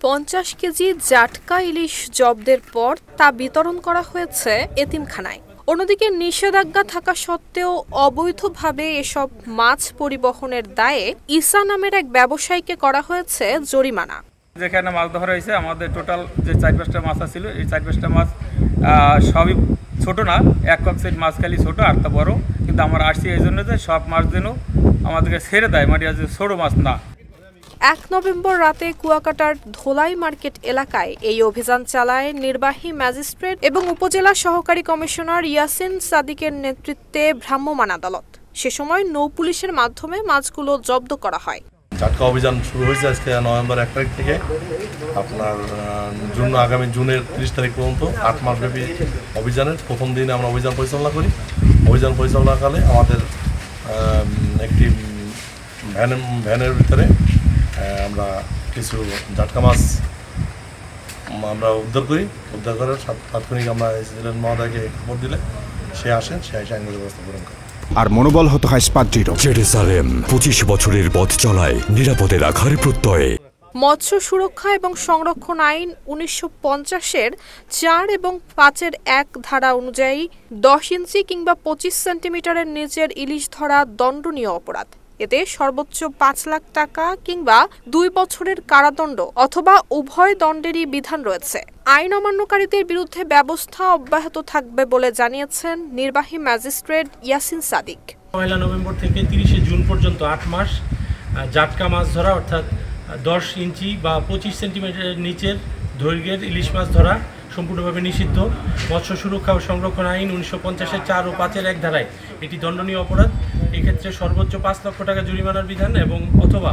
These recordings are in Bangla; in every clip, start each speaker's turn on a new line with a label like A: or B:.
A: 50 কেজি জাটকা ইলিশ জব্দের পর তা বিতরণ করা হয়েছে এতিমখানায়। অন্যদিকে নিষেধাজ্ঞা থাকা সত্ত্বেও অবৈধভাবে এসব মাছ পরিবহনের দায়ে ইসা নামের এক ব্যবসায়ীকে করা হয়েছে জরিমানা।
B: যেখানে মাছ ধরা হয়েছে আমাদের টোটাল যে 4-5টা মাছ ছিল, এই 4-5টা মাছ সবই ছোট না, এক কক্সের মাছ খালি ছোট আর তা বড়। কিন্তু আমরা আসছি এই জন্য যে সব মাছ যেন আমাদেরকে ছেড়ে দেয়, মানে ছোট মাছ না।
A: 1 নভেম্বর রাতে কুয়াকাটার ধোলাই মার্কেট এলাকায় এই অভিযান চালায় নির্বাহী ম্যাজিস্ট্রেট এবং উপজেলা সহকারী কমিশনার ইয়াসিন সাদিকের নেতৃত্বে ভ্রাম্যমাণ আদালত। সে সময় নৌ পুলিশের মাধ্যমে মাছগুলো জব্দ করা হয়।
C: জাটকা অভিযান শুরু হয়েছে আজকে নভেম্বর 1 তারিখ থেকে আপনার আগামী জুনের 30 তারিখ পর্যন্ত 8 মাসব্যাপী অভিযানের প্রথম দিনে আমরা অভিযান পরিচালনা করি। অভিযান পরিচালনাকালে আমাদের একটি ভ্যানের ভিতরে আমরা কিছু জাটকা মাছ আমরা উদ্ধার করার তাৎক্ষণিক আমরা এসিডেন্ট মহোদয়কে খবর দিলে সে আসেন, সে এসে আইনগত ব্যবস্থা গ্রহণ করে।
D: আর মনোবল হতে হয় স্পাত-দৃঢ়।
E: জেরুজালেম 25 বছরের পথ চলায় নিরাপদে রাখার প্রত্যয়ে।
A: মৎস্য সুরক্ষা এবং সংরক্ষণ আইন 1950-এর 4 এবং 5-এর 1 ধারা অনুযায়ী 10 ইঞ্চি কিংবা 25 সেন্টিমিটারের নিচের ইলিশ ধরা দণ্ডনীয় অপরাধ। এতে সর্বোচ্চ 5 লাখ টাকা কিংবা 2 বছরের কারাদণ্ড অথবা উভয় দণ্ডেরই বিধান রয়েছে। আইন অমান্যকারীদের বিরুদ্ধে ব্যবস্থা অব্যাহত থাকবে বলে জানিয়েছেন নির্বাহী ম্যাজিস্ট্রেট ইয়াসিন সাদিক।
F: 1 নভেম্বর থেকে 30 জুন পর্যন্ত 8 মাস জাটকা মাছ ধরা অর্থাৎ 10 ইঞ্চি বা 25 সেন্টিমিটারের নিচের দৈর্ঘ্যের ইলিশ মাছ ধরা সম্পূর্ণভাবে নিষিদ্ধ। মৎস্য সুরক্ষা ও সংরক্ষণ আইন 1950-এর 4 ও 5-এর 1 ধারায় এটি দণ্ডনীয় অপরাধ। এক্ষেত্রে সর্বোচ্চ 5 লক্ষ টাকা জরিমানার বিধান এবং অথবা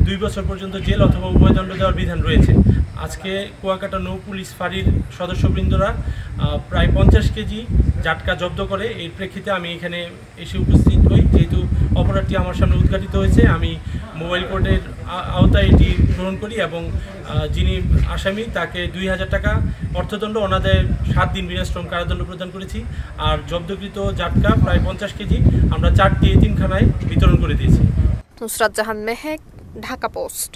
F: 2 বছর পর্যন্ত জেল অথবা উভয় দণ্ড দেওয়ার বিধান রয়েছে। আজকে কুয়াকাটা নৌ পুলিশ ফাঁড়ির সদস্যবৃন্দরা প্রায় 50 কেজি জাটকা জব্দ করে। এর প্রেক্ষিতে আমি এখানে এসে উপস্থিত হই। যেহেতু অপরাধটি আমার সামনে উদ্ঘাটিত হয়েছে, আমি মোবাইল কোর্টের আওতায় এটি গ্রহণ করি এবং যিনি আসামি তাকে 2000 টাকা অর্থদণ্ড, অনাদায়ে 7 দিন বিনাশ্রম কারাদণ্ড প্রদান করেছি। আর জব্দকৃত জাটকা প্রায় 50 কেজি আমরা 4টি এতিমখানায় বিতরণ করে দিয়েছি।
A: নুসরাত জাহান মেহেক, ঢাকা পোস্ট।